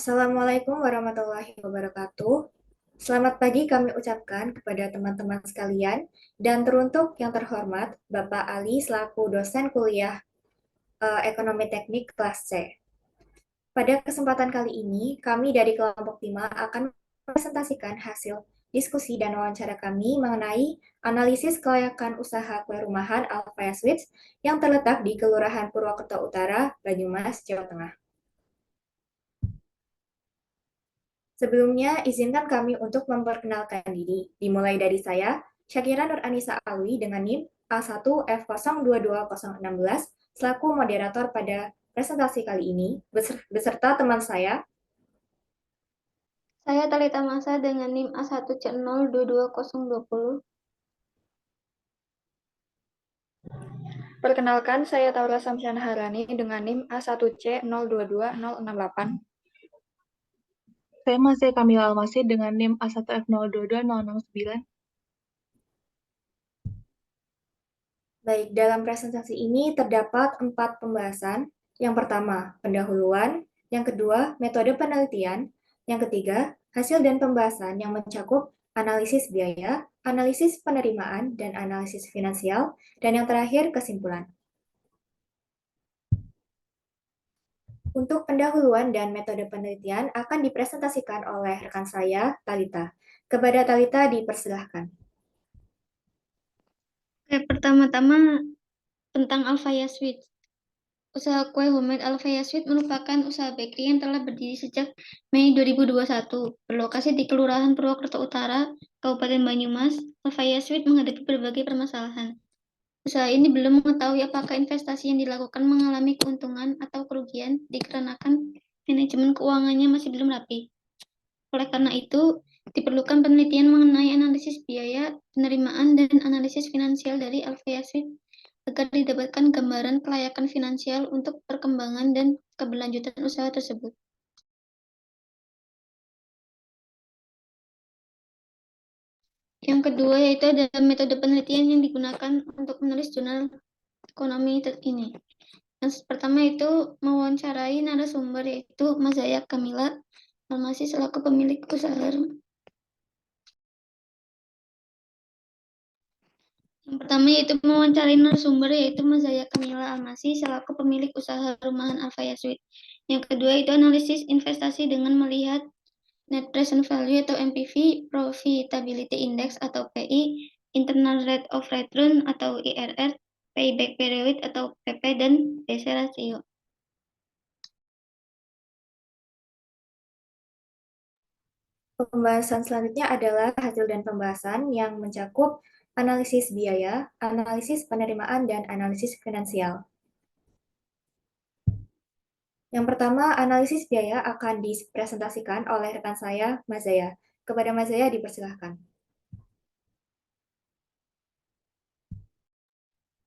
Assalamualaikum warahmatullahi wabarakatuh. Selamat pagi kami ucapkan kepada teman-teman sekalian dan teruntuk yang terhormat Bapak Ali selaku dosen kuliah Ekonomi Teknik kelas C. Pada kesempatan kali ini, kami dari kelompok 5 akan mempresentasikan hasil diskusi dan wawancara kami mengenai analisis kelayakan usaha kue rumahan Alfaya Sweets yang terletak di Kelurahan Purwokerto Utara, Banyumas, Jawa Tengah. Sebelumnya, izinkan kami untuk memperkenalkan diri. Dimulai dari saya, Syakira Nur Anissa Alwi dengan NIM A1F022016 selaku moderator pada presentasi kali ini, beserta teman saya. Saya Talita Masa dengan NIM A1C022020. Perkenalkan, saya Taura Samsyana Harani dengan NIM A1C022068. Saya masih Kamila Almasih dengan NIM A1F022069. Baik, dalam presentasi ini terdapat 4 pembahasan. Yang pertama, pendahuluan. Yang kedua, metode penelitian. Yang ketiga, hasil dan pembahasan yang mencakup analisis biaya, analisis penerimaan, dan analisis finansial. Dan yang terakhir, kesimpulan. Untuk pendahuluan dan metode penelitian akan dipresentasikan oleh rekan saya, Talita. Kepada Talita dipersilahkan. Oke, pertama-tama tentang Alfaya Sweets. Usaha kue homemade Alfaya Sweet merupakan usaha bakery yang telah berdiri sejak Mei 2021. Berlokasi di Kelurahan Purwokerto Utara, Kabupaten Banyumas, Alfaya Sweet menghadapi berbagai permasalahan. Usaha ini belum mengetahui apakah investasi yang dilakukan mengalami keuntungan atau kerugian dikarenakan manajemen keuangannya masih belum rapi. Oleh karena itu, diperlukan penelitian mengenai analisis biaya, penerimaan, dan analisis finansial dari Alfaya Sweet agar didapatkan gambaran kelayakan finansial untuk perkembangan dan keberlanjutan usaha tersebut. Yang kedua yaitu ada metode penelitian yang digunakan untuk menulis jurnal ekonomi ini. Yang pertama itu mewawancarai narasumber yaitu Mazaya Kamila Almasih selaku pemilik usaha. Yang pertama yaitu mewawancarai narasumber yaitu Mazaya Kamila Almasih selaku pemilik usaha rumahan Alfaya Sweet. Yang kedua itu analisis investasi dengan melihat Net Present Value atau NPV, Profitability Index atau PI, Internal Rate of Return atau IRR, Payback Period atau PP, dan BC Ratio. Pembahasan selanjutnya adalah hasil dan pembahasan yang mencakup analisis biaya, analisis penerimaan, dan analisis finansial. Yang pertama, analisis biaya akan dipresentasikan oleh rekan saya, Mazaya. Kepada Mazaya dipersilahkan.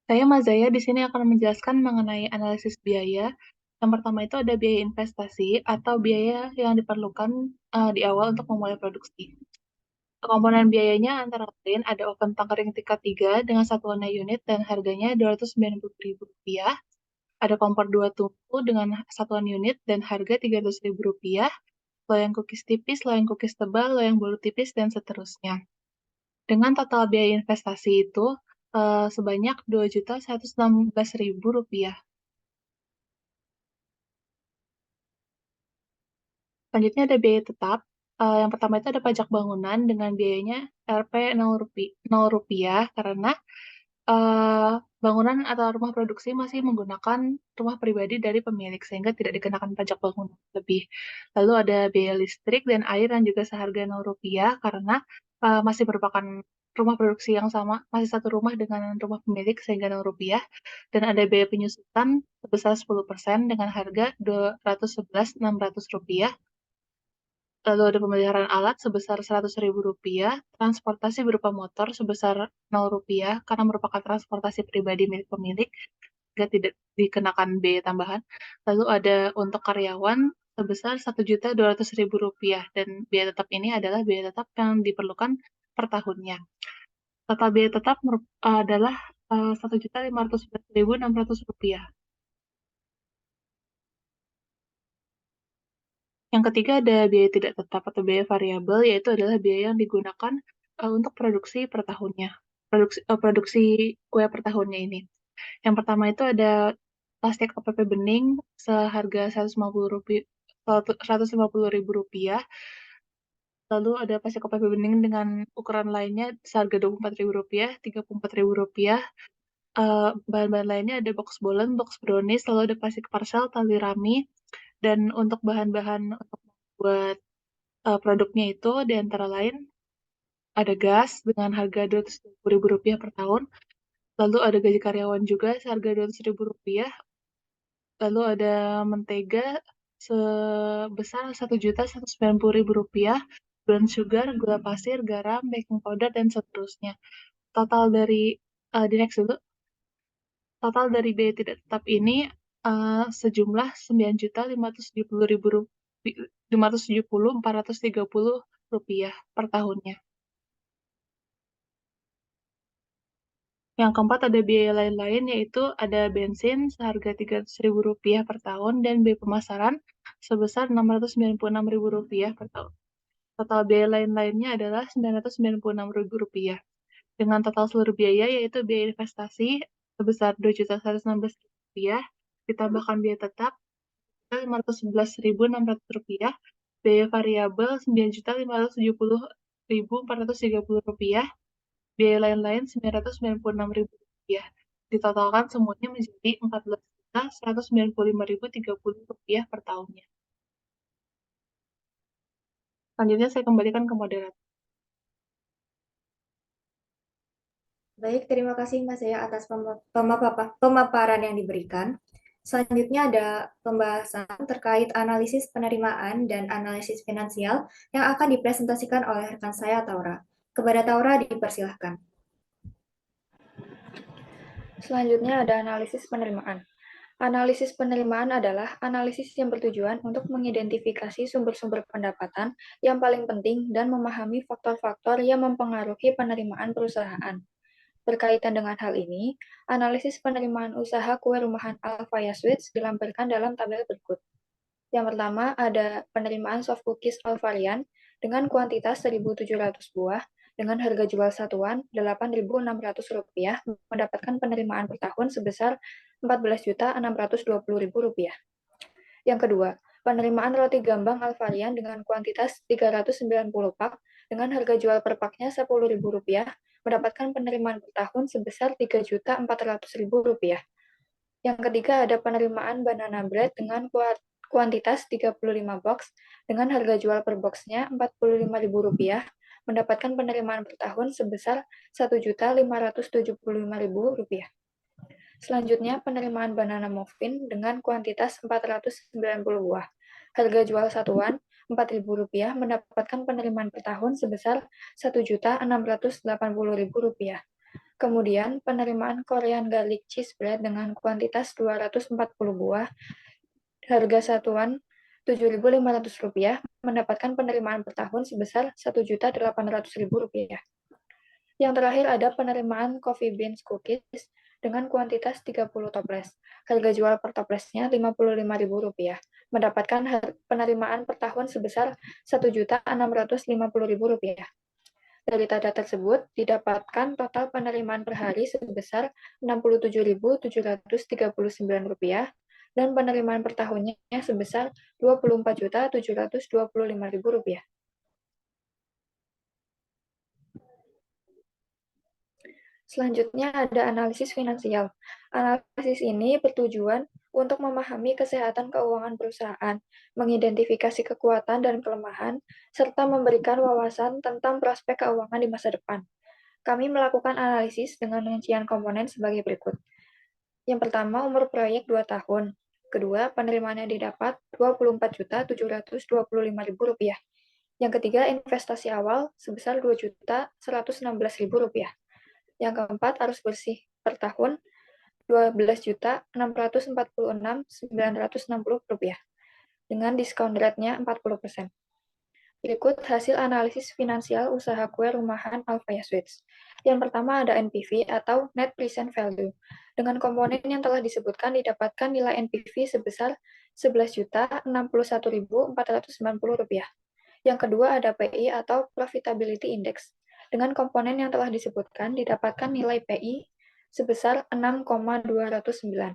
Saya Mazaya di sini akan menjelaskan mengenai analisis biaya. Yang pertama itu ada biaya investasi atau biaya yang diperlukan di awal untuk memulai produksi. Komponen biayanya antara lain ada oven tangkering tingkat 3 dengan satuannya unit dan harganya Rp290.000. Ada kompor 2 tungku dengan satuan unit dan harga Rp300.000. Loyang cookies tipis, loyang cookies tebal, loyang bolu tipis, dan seterusnya. Dengan total biaya investasi itu sebanyak Rp2.116.000. Selanjutnya ada biaya tetap. Yang pertama itu ada pajak bangunan dengan biayanya Rp0 karena bangunan atau rumah produksi masih menggunakan rumah pribadi dari pemilik sehingga tidak dikenakan pajak bangunan lebih. Lalu ada biaya listrik dan air yang juga seharga Rp0 karena masih merupakan rumah produksi yang sama, masih satu rumah dengan rumah pemilik sehingga Rp0. Dan ada biaya penyusutan sebesar 10% dengan harga Rp211.600. Lalu ada pemeliharaan alat sebesar Rp100.000, transportasi berupa motor sebesar Rp0 karena merupakan transportasi pribadi milik pemilik, sehingga tidak dikenakan biaya tambahan. Lalu ada untuk karyawan sebesar Rp1.200.000 dan biaya tetap ini adalah biaya tetap yang diperlukan per tahunnya. Total biaya tetap adalah Rp1.511.600. Yang ketiga ada biaya tidak tetap atau biaya variabel, yaitu adalah biaya yang digunakan untuk produksi per tahunnya. Produksi kue per tahunnya ini. Yang pertama itu ada plastik OPP bening seharga Rp150.000. Lalu ada plastik OPP bening dengan ukuran lainnya seharga Rp24.000, Rp34.000. Bahan-bahan lainnya ada box bolen, box brownies, lalu ada plastik parcel, tali rami, dan untuk bahan-bahan untuk membuat produknya itu di antara lain ada gas dengan harga Rp200.000 per tahun, lalu ada gaji karyawan juga seharga Rp200.000, lalu ada mentega sebesar Rp1.190.000, brown sugar, gula pasir, garam, baking powder, dan seterusnya. Total dari di next dulu. Total dari biaya tidak tetap ini sejumlah Rp9.570.430 per tahunnya. Yang keempat ada biaya lain-lain, yaitu ada bensin seharga Rp300.000 per tahun dan biaya pemasaran sebesar Rp696.000 per tahun. Total biaya lain-lainnya adalah Rp996.000. Dengan total seluruh biaya, yaitu biaya investasi sebesar Rp2.116.000, ditambahkan biaya tetap Rp511.600, biaya variabel Rp9.570.430, biaya lain-lain Rp996.000. Ditotalkan semuanya menjadi Rp14.195.030 per tahunnya. Selanjutnya saya kembalikan ke moderator. Baik, terima kasih Mas Yaya atas pemaparan yang diberikan. Selanjutnya ada pembahasan terkait analisis penerimaan dan analisis finansial yang akan dipresentasikan oleh rekan saya, Taura. Kepada Taura dipersilahkan. Selanjutnya ada analisis penerimaan. Analisis penerimaan adalah analisis yang bertujuan untuk mengidentifikasi sumber-sumber pendapatan yang paling penting dan memahami faktor-faktor yang mempengaruhi penerimaan perusahaan. Berkaitan dengan hal ini, analisis penerimaan usaha kue rumahan Alfaya Sweets dilampirkan dalam tabel berikut. Yang pertama ada penerimaan soft cookies Alvarian dengan kuantitas 1.700 buah dengan harga jual satuan Rp8.600 mendapatkan penerimaan per tahun sebesar Rp14.620.000. Yang kedua, penerimaan roti gambang Alvarian dengan kuantitas 390 pak dengan harga jual per paknya Rp10.000 mendapatkan penerimaan per tahun sebesar Rp3.400.000. Yang ketiga ada penerimaan banana bread dengan kuantitas 35 box dengan harga jual per boxnya Rp45.000 mendapatkan penerimaan per tahun sebesar Rp1.575.000. Selanjutnya penerimaan banana muffin dengan kuantitas 490 buah. Harga jual satuan Rp4.000 mendapatkan penerimaan per tahun sebesar Rp1.680.000. Kemudian penerimaan Korean garlic cheese bread dengan kuantitas 240 buah. Harga satuan Rp7.500 mendapatkan penerimaan per tahun sebesar Rp1.800.000. Yang terakhir ada penerimaan coffee beans cookies dengan kuantitas 30 toples. Harga jual per toplesnya Rp55.000. Mendapatkan penerimaan per tahun sebesar Rp1.650.000. Dari data tersebut, didapatkan total penerimaan per hari sebesar Rp67.739 dan penerimaan per tahunnya sebesar Rp24.725.000. Selanjutnya ada analisis finansial. Analisis ini bertujuan untuk memahami kesehatan keuangan perusahaan, mengidentifikasi kekuatan dan kelemahan, serta memberikan wawasan tentang prospek keuangan di masa depan. Kami melakukan analisis dengan rincian komponen sebagai berikut. Yang pertama, umur proyek 2 tahun. Kedua, penerimaan yang didapat Rp24.725.000. Yang ketiga, investasi awal sebesar Rp2.116.000. Yang keempat, arus bersih per tahun Rp12.646.960 dengan diskon rate-nya 40%. Berikut hasil analisis finansial usaha kue rumahan Alfaya Sweets. Yang pertama ada NPV atau Net Present Value. Dengan komponen yang telah disebutkan didapatkan nilai NPV sebesar Rp11.061.490. Yang kedua ada PI atau Profitability Index. Dengan komponen yang telah disebutkan, didapatkan nilai PI sebesar 6,209.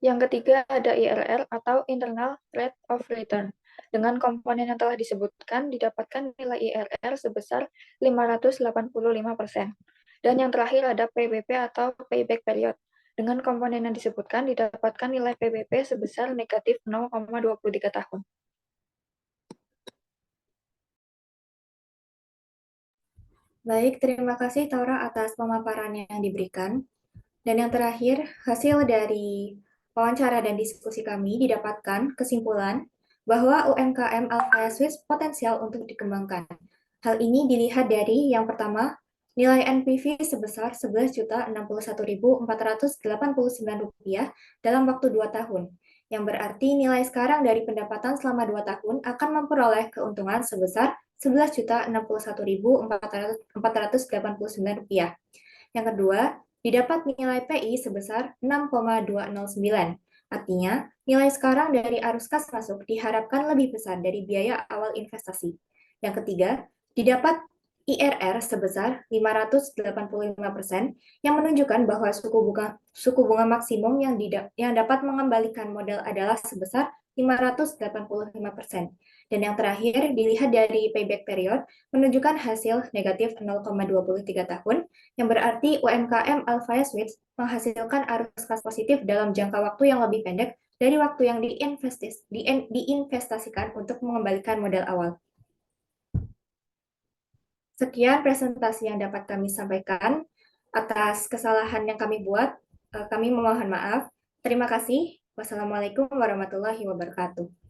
Yang ketiga ada IRR atau Internal Rate of Return. Dengan komponen yang telah disebutkan, didapatkan nilai IRR sebesar 585%. Dan yang terakhir ada PBP atau Payback Period. Dengan komponen yang disebutkan, didapatkan nilai PBP sebesar negatif 0,23 tahun. Baik, terima kasih Taura atas pemaparan yang diberikan. Dan yang terakhir, hasil dari wawancara dan diskusi kami didapatkan kesimpulan bahwa UMKM Alfaya Swiss potensial untuk dikembangkan. Hal ini dilihat dari yang pertama, nilai NPV sebesar Rp11.061.489 dalam waktu 2 tahun, yang berarti nilai sekarang dari pendapatan selama 2 tahun akan memperoleh keuntungan sebesar Rp11.061.489. Yang kedua, didapat nilai PI sebesar 6,209. Artinya, nilai sekarang dari arus kas masuk diharapkan lebih besar dari biaya awal investasi. Yang ketiga, didapat IRR sebesar 585% yang menunjukkan bahwa suku bunga maksimum yang dapat mengembalikan modal adalah sebesar 585%. Dan yang terakhir, dilihat dari payback period, menunjukkan hasil negatif 0,23 tahun, yang berarti UMKM Alfaya Swiss menghasilkan arus kas positif dalam jangka waktu yang lebih pendek dari waktu yang diinvestasikan untuk mengembalikan modal awal. Sekian presentasi yang dapat kami sampaikan. Atas kesalahan yang kami buat, kami memohon maaf. Terima kasih. Wassalamualaikum warahmatullahi wabarakatuh.